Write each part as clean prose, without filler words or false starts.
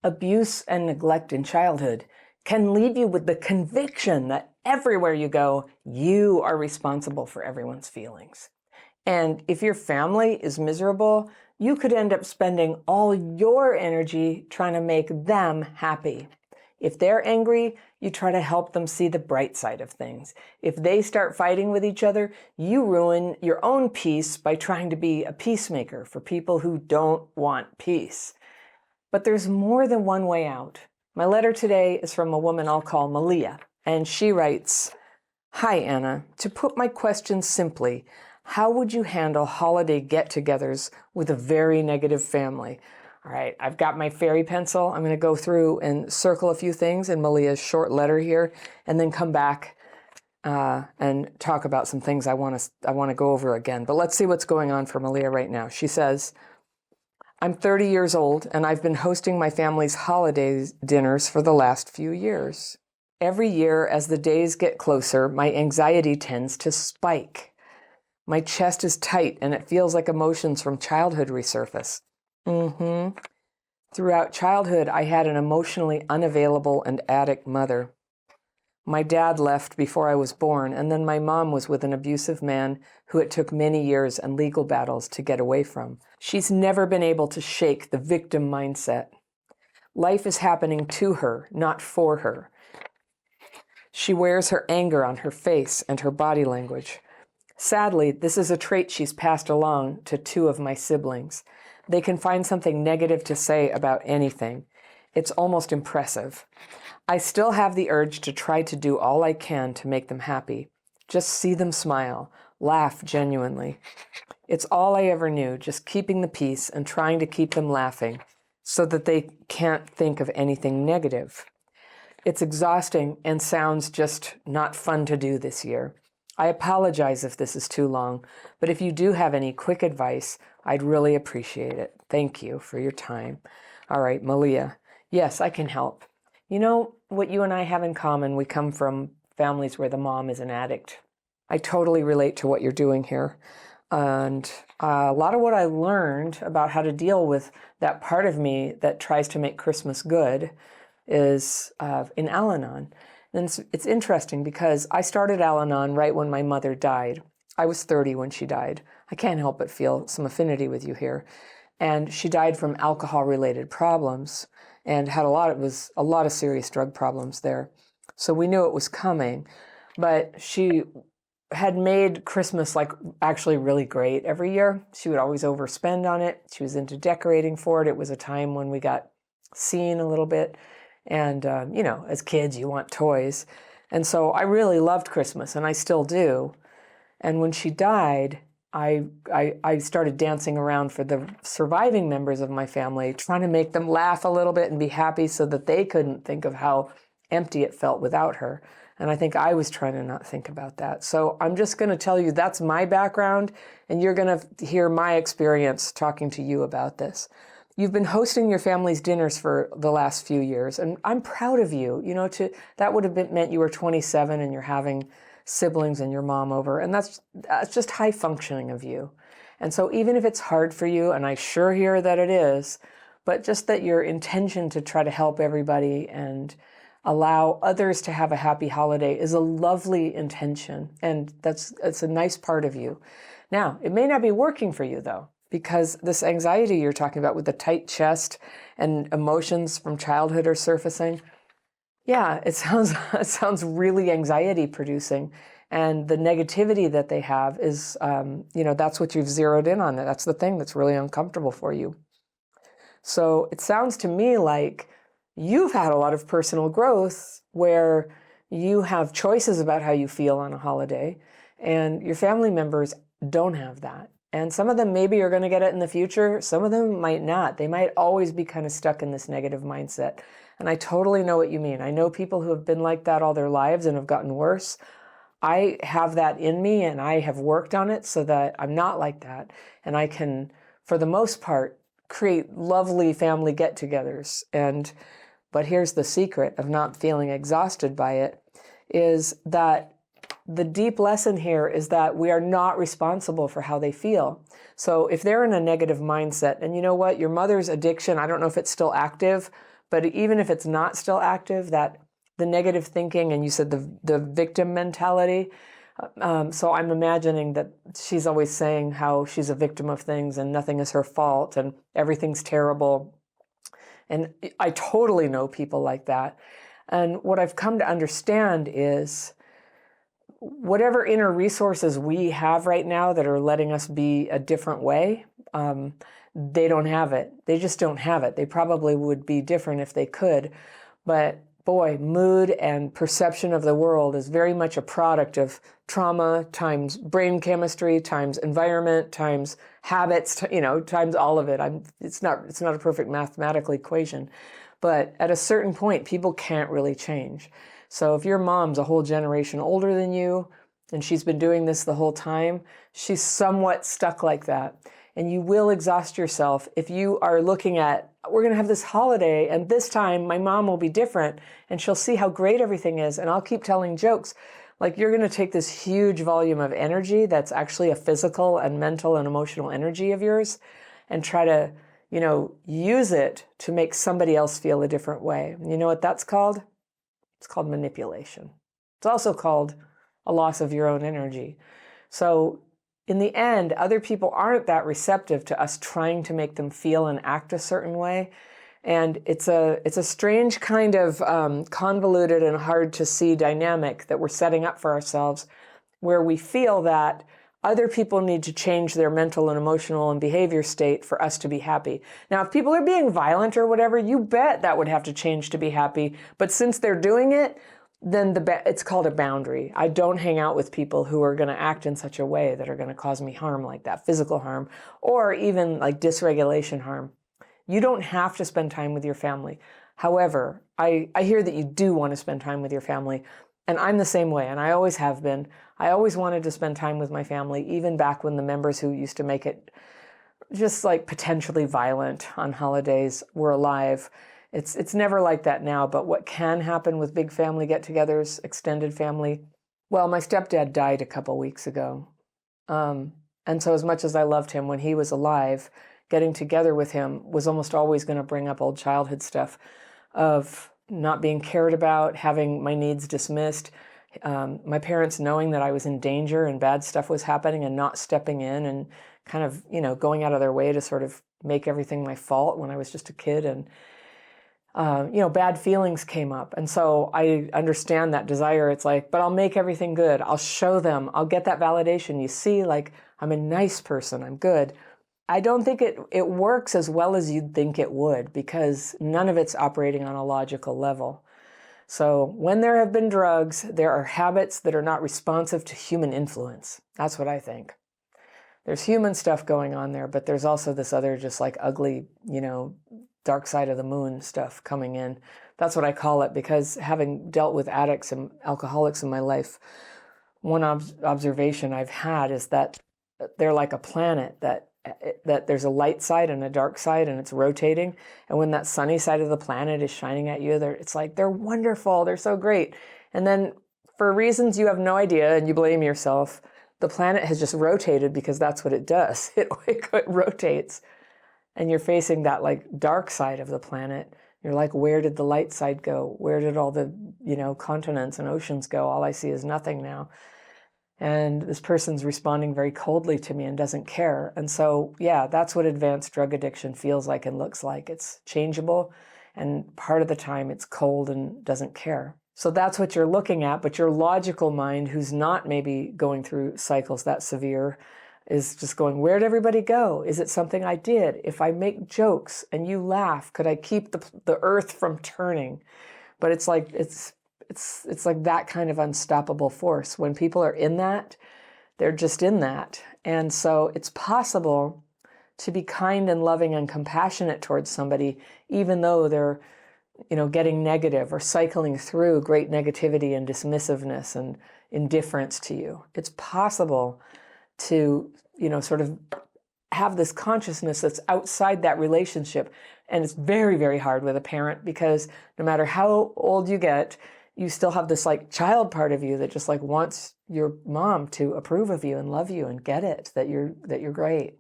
Abuse and neglect in childhood can leave you with the conviction that everywhere you go, you are responsible for everyone's feelings. And if your family is miserable, you could end up spending all your energy trying to make them happy. If they're angry, you try to help them see the bright side of things. If they start fighting with each other, you ruin your own peace by trying to be a peacemaker for people who don't want peace. But there's more than one way out. My letter today is from a woman I'll call Malia, and she writes, "Hi, Anna. To put my question simply, how would you handle holiday get-togethers with a very negative family?" All right, I've got my fairy pencil. I'm going to go through and circle a few things in Malia's short letter here, and then come back and talk about some things I want to go over again. But let's see what's going on for Malia right now. She says, "I'm 30 years old, and I've been hosting my family's holiday dinners for the last few years. Every year, as the days get closer, my anxiety tends to spike. My chest is tight, and it feels like emotions from childhood resurface. Throughout childhood, I had an emotionally unavailable and addict mother. My dad left before I was born, and then my mom was with an abusive man who it took many years and legal battles to get away from. She's never been able to shake the victim mindset. Life is happening to her, not for her. She wears her anger on her face and her body language. Sadly, this is a trait she's passed along to two of my siblings. They can find something negative to say about anything. It's almost impressive. I still have the urge to try to do all I can to make them happy. Just see them smile, laugh genuinely. It's all I ever knew, just keeping the peace and trying to keep them laughing so that they can't think of anything negative. It's exhausting and sounds just not fun to do this year. I apologize if this is too long, but if you do have any quick advice, I'd really appreciate it. Thank you for your time." All right, Malia. Yes, I can help. You know what you and I have in common? We come from families where the mom is an addict. I totally relate to what you're doing here. And a lot of what I learned about how to deal with that part of me that tries to make Christmas good is in Al-Anon. And it's interesting because I started Al-Anon right when my mother died. I was 30 when she died. I can't help but feel some affinity with you here. And she died from alcohol-related problems and had a lot of serious drug problems there. So we knew it was coming, but she had made Christmas like actually really great every year. She would always overspend on it. She was into decorating for it. It was a time when we got seen a little bit. And, as kids, you want toys. And so I really loved Christmas, and I still do. And when she died, I started dancing around for the surviving members of my family, trying to make them laugh a little bit and be happy so that they couldn't think of how empty it felt without her. And I think I was trying to not think about that. So I'm just going to tell you that's my background, and you're going to hear my experience talking to you about this. You've been hosting your family's dinners for the last few years, and I'm proud of you. That would have meant you were 27 and you're having siblings and your mom over, and that's just high functioning of you. And so even if it's hard for you, and I sure hear that it is, but just that your intention to try to help everybody and allow others to have a happy holiday is a lovely intention, and it's a nice part of you. Now, it may not be working for you though, because this anxiety you're talking about with the tight chest and emotions from childhood are surfacing. Yeah, it sounds really anxiety producing. And the negativity that they have is, that's what you've zeroed in on. That's the thing that's really uncomfortable for you. So it sounds to me like you've had a lot of personal growth where you have choices about how you feel on a holiday, and your family members don't have that. And some of them maybe are going to get it in the future. Some of them might not. They might always be kind of stuck in this negative mindset. And I totally know what you mean. I know people who have been like that all their lives and have gotten worse. I have that in me, and I have worked on it so that I'm not like that. And I can, for the most part, create lovely family get-togethers. But here's the secret of not feeling exhausted by it, is that the deep lesson here is that we are not responsible for how they feel. So if they're in a negative mindset, and you know what, your mother's addiction, I don't know if it's still active, But even if it's not still active, that the negative thinking, and you said the victim mentality. So I'm imagining that she's always saying how she's a victim of things and nothing is her fault and everything's terrible. And I totally know people like that. And what I've come to understand is whatever inner resources we have right now that are letting us be a different way, they don't have it. They just don't have it. They probably would be different if they could. But boy, mood and perception of the world is very much a product of trauma times brain chemistry times environment times habits, times all of it. It's not a perfect mathematical equation, but at a certain point, people can't really change. So if your mom's a whole generation older than you, and she's been doing this the whole time, she's somewhat stuck like that. And you will exhaust yourself if you are looking at, we're going to have this holiday, and this time my mom will be different, and she'll see how great everything is, and I'll keep telling jokes. Like, you're going to take this huge volume of energy that's actually a physical and mental and emotional energy of yours and try to, use it to make somebody else feel a different way. And you know what that's called? It's called manipulation. It's also called a loss of your own energy. So in the end, other people aren't that receptive to us trying to make them feel and act a certain way. And it's a strange kind of convoluted and hard to see dynamic that we're setting up for ourselves, where we feel that other people need to change their mental and emotional and behavior state for us to be happy. Now, if people are being violent or whatever, you bet that would have to change to be happy. But since they're doing it, then it's called a boundary. I don't hang out with people who are going to act in such a way that are going to cause me harm like that, physical harm, or even like dysregulation harm. You don't have to spend time with your family. However, I hear that you do want to spend time with your family, and I'm the same way, and I always have been. I always wanted to spend time with my family, even back when the members who used to make it just like potentially violent on holidays were alive. It's never like that now, but what can happen with big family get-togethers, extended family? Well, my stepdad died a couple weeks ago. And so as much as I loved him when he was alive, getting together with him was almost always going to bring up old childhood stuff of not being cared about, having my needs dismissed, my parents knowing that I was in danger and bad stuff was happening and not stepping in and kind of, going out of their way to sort of make everything my fault when I was just a kid. And bad feelings came up. And so I understand that desire. It's like, but I'll make everything good. I'll show them. I'll get that validation. You see, like, I'm a nice person. I'm good. I don't think it works as well as you'd think it would, because none of it's operating on a logical level. So when there have been drugs, there are habits that are not responsive to human influence. That's what I think. There's human stuff going on there, but there's also this other just like ugly, dark side of the moon stuff coming in. That's what I call it, because having dealt with addicts and alcoholics in my life, one observation I've had is that they're like a planet, that there's a light side and a dark side, and it's rotating. And when that sunny side of the planet is shining at you, it's like they're wonderful, they're so great. And then for reasons you have no idea and you blame yourself, the planet has just rotated because that's what it does. It rotates. And you're facing that like dark side of the planet. You're like, where did the light side go? Where did all the, continents and oceans go? All I see is nothing now. And this person's responding very coldly to me and doesn't care. And so, yeah, that's what advanced drug addiction feels like and looks like. It's changeable, and part of the time it's cold and doesn't care. So that's what you're looking at, but your logical mind, who's not maybe going through cycles that severe, is just going, where'd everybody go? Is it something I did? If I make jokes and you laugh, could I keep the earth from turning? But it's like that kind of unstoppable force. When people are in that, they're just in that. And so it's possible to be kind and loving and compassionate towards somebody, even though they're, getting negative or cycling through great negativity and dismissiveness and indifference to you. It's possible to, sort of have this consciousness that's outside that relationship. And it's very, very hard with a parent, because no matter how old you get, you still have this like child part of you that just like wants your mom to approve of you and love you and get it, that you're great.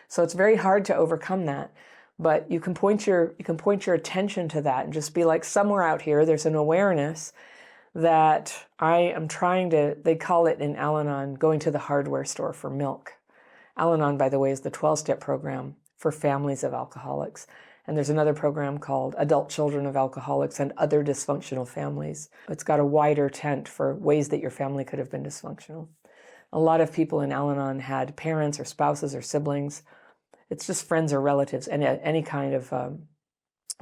So it's very hard to overcome that. But you can point your attention to that and just be like, somewhere out here, there's an awareness that I am trying to, they call it in Al-Anon, going to the hardware store for milk. Al-Anon, by the way, is the 12-step program for families of alcoholics. And there's another program called Adult Children of Alcoholics and Other Dysfunctional Families. It's got a wider tent for ways that your family could have been dysfunctional. A lot of people in Al-Anon had parents or spouses or siblings. It's just friends or relatives, and any kind of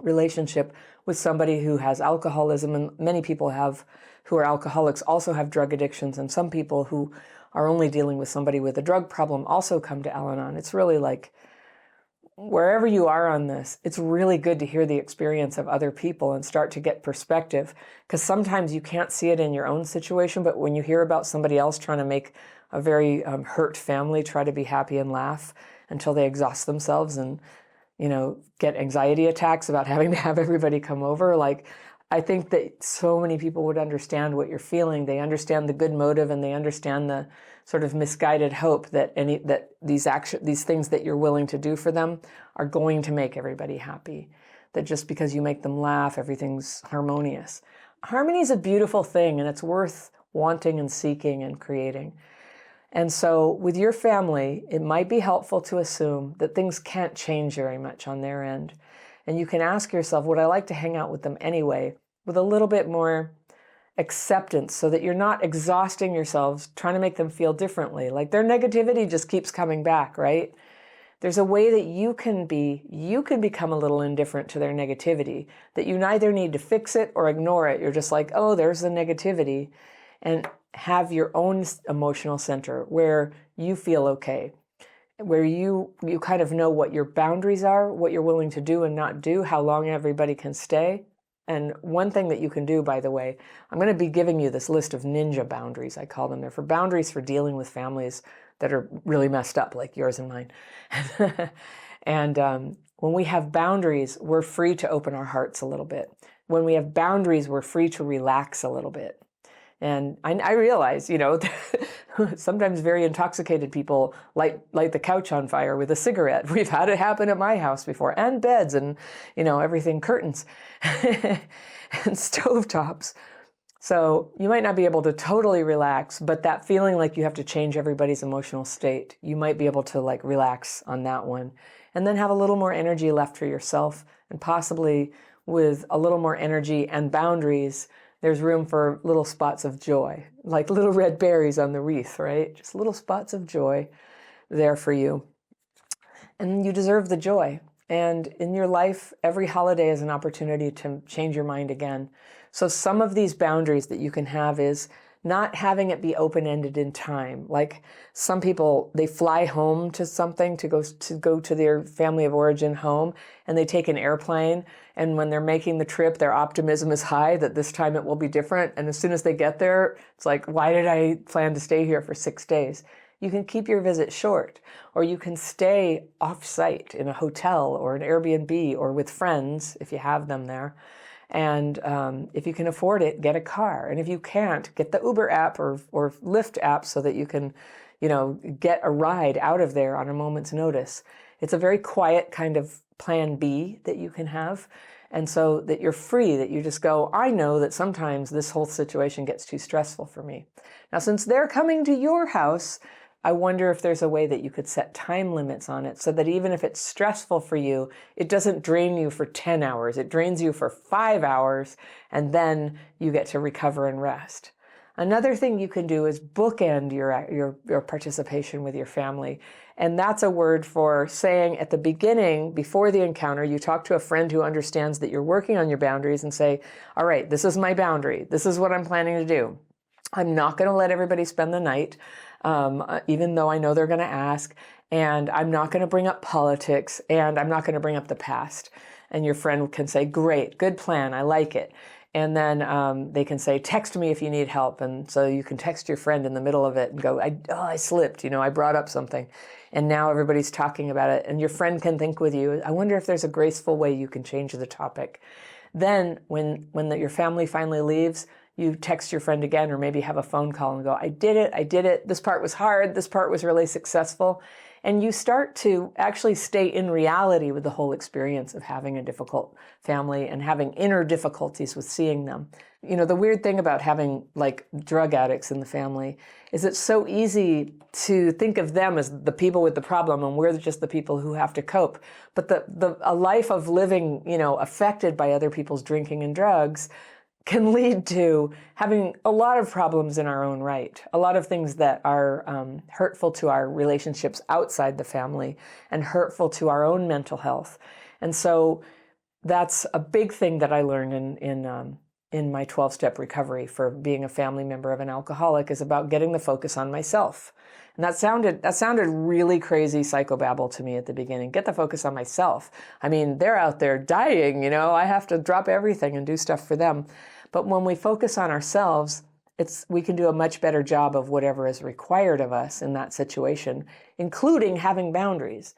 relationship with somebody who has alcoholism. And many people who are alcoholics also have drug addictions. And some people who are only dealing with somebody with a drug problem also come to Al-Anon. It's really like, wherever you are on this, it's really good to hear the experience of other people and start to get perspective. Because sometimes you can't see it in your own situation, but when you hear about somebody else trying to make a very hurt family try to be happy and laugh until they exhaust themselves and, get anxiety attacks about having to have everybody come over. Like, I think that so many people would understand what you're feeling. They understand the good motive, and they understand the sort of misguided hope that these things that you're willing to do for them are going to make everybody happy. That just because you make them laugh, everything's harmonious. Harmony is a beautiful thing, and it's worth wanting and seeking and creating. And so with your family, it might be helpful to assume that things can't change very much on their end. And you can ask yourself, would I like to hang out with them anyway, with a little bit more acceptance, so that you're not exhausting yourselves trying to make them feel differently. Like, their negativity just keeps coming back, right? There's a way that you can become a little indifferent to their negativity, that you neither need to fix it or ignore it. You're just like, oh, there's the negativity, and have your own emotional center where you feel okay, where you kind of know what your boundaries are, what you're willing to do and not do, how long everybody can stay. And one thing that you can do, by the way, I'm going to be giving you this list of ninja boundaries, I call them. They're for boundaries for dealing with families that are really messed up, like yours and mine. And when we have boundaries, we're free to open our hearts a little bit. When we have boundaries, we're free to relax a little bit. And I realize, sometimes very intoxicated people light the couch on fire with a cigarette. We've had it happen at my house before, and beds and, everything, curtains and stovetops. So you might not be able to totally relax, but that feeling like you have to change everybody's emotional state, you might be able to relax on that one, and then have a little more energy left for yourself, and possibly with a little more energy and boundaries, there's room for little spots of joy, like little red berries on the wreath, right? Just little spots of joy there for you. And you deserve the joy. And in your life, every holiday is an opportunity to change your mind again. So some of these boundaries that you can have is not having it be open-ended in time. Like, some people, they fly home to something to go to their family of origin home, and they take an airplane, and when they're making the trip, their optimism is high that this time it will be different. And as soon as they get there, it's like, why did I plan to stay here for 6 days? You can keep your visit short, or you can stay off-site in a hotel or an Airbnb or with friends if you have them there. And if you can afford it, get a car. And if you can't, get the Uber app or Lyft app so that you can, get a ride out of there on a moment's notice. It's a very quiet kind of plan B that you can have. And so that you're free, that you just go, I know that sometimes this whole situation gets too stressful for me. Now, since they're coming to your house, I wonder if there's a way that you could set time limits on it so that even if it's stressful for you, it doesn't drain you for 10 hours. It drains you for 5 hours, and then you get to recover and rest. Another thing you can do is bookend your participation with your family. And that's a word for saying at the beginning, before the encounter, you talk to a friend who understands that you're working on your boundaries and say, all right, this is my boundary. This is what I'm planning to do. I'm not going to let everybody spend the night. Even though I know they're going to ask, and I'm not going to bring up politics, and I'm not going to bring up the past. And your friend can say, great, good plan, I like it. And then they can say, text me if you need help. And so you can text your friend in the middle of it and go, I slipped, I brought up something. And now everybody's talking about it. And your friend can think with you, I wonder if there's a graceful way you can change the topic. Then when your family finally leaves, you text your friend again, or maybe have a phone call and go, I did it. This part was hard. This part was really successful. And you start to actually stay in reality with the whole experience of having a difficult family and having inner difficulties with seeing them. You know, the weird thing about having like drug addicts in the family is it's so easy to think of them as the people with the problem and we're just the people who have to cope. But a life of living, you know, affected by other people's drinking and drugs can lead to having a lot of problems in our own right, a lot of things that are hurtful to our relationships outside the family and hurtful to our own mental health. And so that's a big thing that I learned in my 12-step recovery for being a family member of an alcoholic is about getting the focus on myself. And that sounded really crazy psychobabble to me at the beginning. Get the focus on myself. I mean, they're out there dying, you know, I have to drop everything and do stuff for them. But when we focus on ourselves, we can do a much better job of whatever is required of us in that situation, including having boundaries.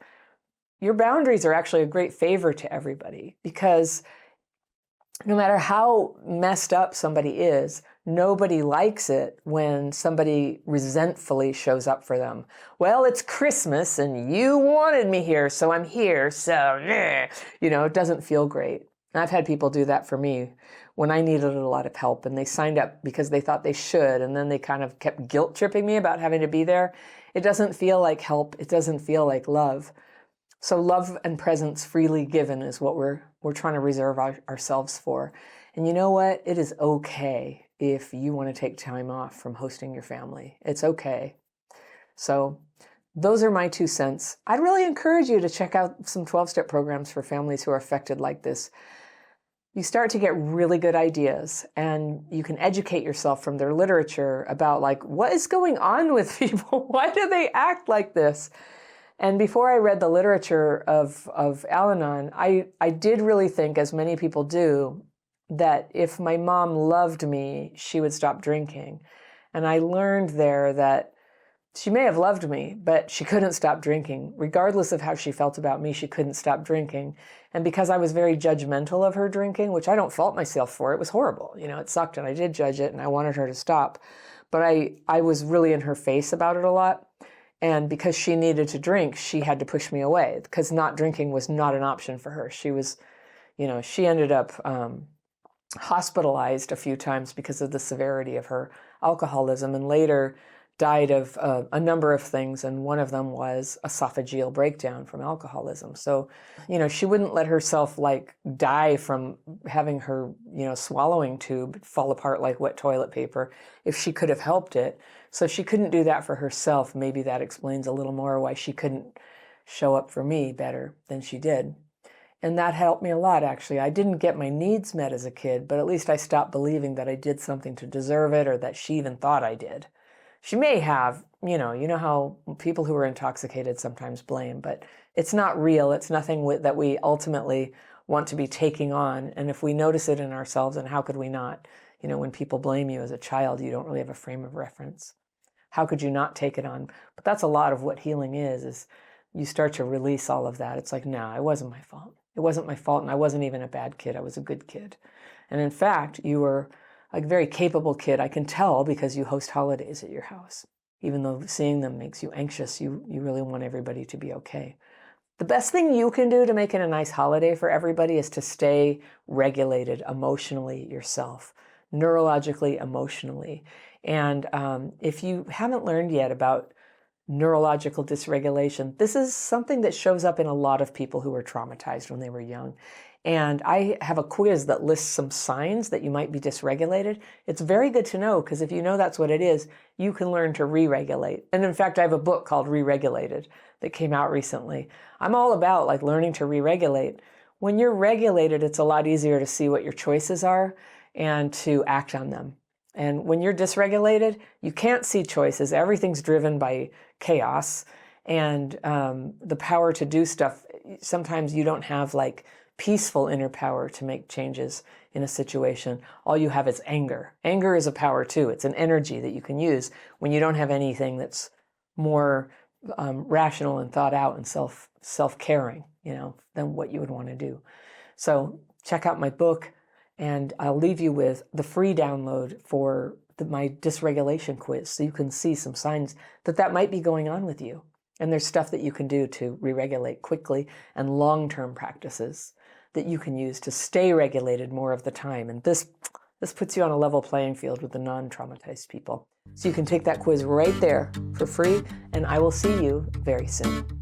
Your boundaries are actually a great favor to everybody because no matter how messed up somebody is, nobody likes it when somebody resentfully shows up for them. Well, it's Christmas and you wanted me here, so I'm here. So, you know, it doesn't feel great. And I've had people do that for me when I needed a lot of help and they signed up because they thought they should. And then they kind of kept guilt tripping me about having to be there. It doesn't feel like help. It doesn't feel like love. So love and presence freely given is what we're trying to reserve ourselves for. And you know what? It is okay if you want to take time off from hosting your family. It's okay. So those are my 2 cents. I'd really encourage you to check out some 12-step programs for families who are affected like this. You start to get really good ideas and you can educate yourself from their literature about like, what is going on with people? Why do they act like this? And before I read the literature of Al-Anon, I did really think, as many people do, that if my mom loved me, she would stop drinking. And I learned there that she may have loved me, but she couldn't stop drinking. Regardless of how she felt about me, she couldn't stop drinking. And because I was very judgmental of her drinking, which I don't fault myself for, it was horrible. You know, it sucked and I did judge it and I wanted her to stop. But I was really in her face about it a lot. And because she needed to drink, she had to push me away because not drinking was not an option for her. She was, you know, she ended up hospitalized a few times because of the severity of her alcoholism and later died of a number of things. And one of them was esophageal breakdown from alcoholism. So, you know, she wouldn't let herself like die from having her, you know, swallowing tube fall apart like wet toilet paper if she could have helped it. So she couldn't do that for herself. Maybe that explains a little more why she couldn't show up for me better than she did. And that helped me a lot, actually. I didn't get my needs met as a kid, but at least I stopped believing that I did something to deserve it or that she even thought I did. She may have, you know how people who are intoxicated sometimes blame, but it's not real. It's nothing that we ultimately want to be taking on. And if we notice it in ourselves, and how could we not? You know, when people blame you as a child, you don't really have a frame of reference. How could you not take it on? But that's a lot of what healing is you start to release all of that. It's like, no, it wasn't my fault. It wasn't my fault, and I wasn't even a bad kid. I was a good kid. And in fact, you were a very capable kid. I can tell because you host holidays at your house. Even though seeing them makes you anxious, you really want everybody to be okay. The best thing you can do to make it a nice holiday for everybody is to stay regulated emotionally yourself, neurologically, emotionally. And if you haven't learned yet about neurological dysregulation, this is something that shows up in a lot of people who were traumatized when they were young. And I have a quiz that lists some signs that you might be dysregulated. It's very good to know because if you know that's what it is, you can learn to re-regulate. And in fact, I have a book called Re-Regulated that came out recently. I'm all about like learning to re-regulate. When you're regulated, it's a lot easier to see what your choices are and to act on them. And when you're dysregulated, you can't see choices. Everything's driven by chaos and the power to do stuff. Sometimes you don't have like peaceful inner power to make changes in a situation. All you have is anger. Anger is a power too. It's an energy that you can use when you don't have anything that's more rational and thought out and self-caring, you know, than what you would want to do. So check out my book, and I'll leave you with the free download for my dysregulation quiz so you can see some signs that might be going on with you. And there's stuff that you can do to re-regulate quickly, and long-term practices that you can use to stay regulated more of the time. And this puts you on a level playing field with the non-traumatized people. So you can take that quiz right there for free, and I will see you very soon.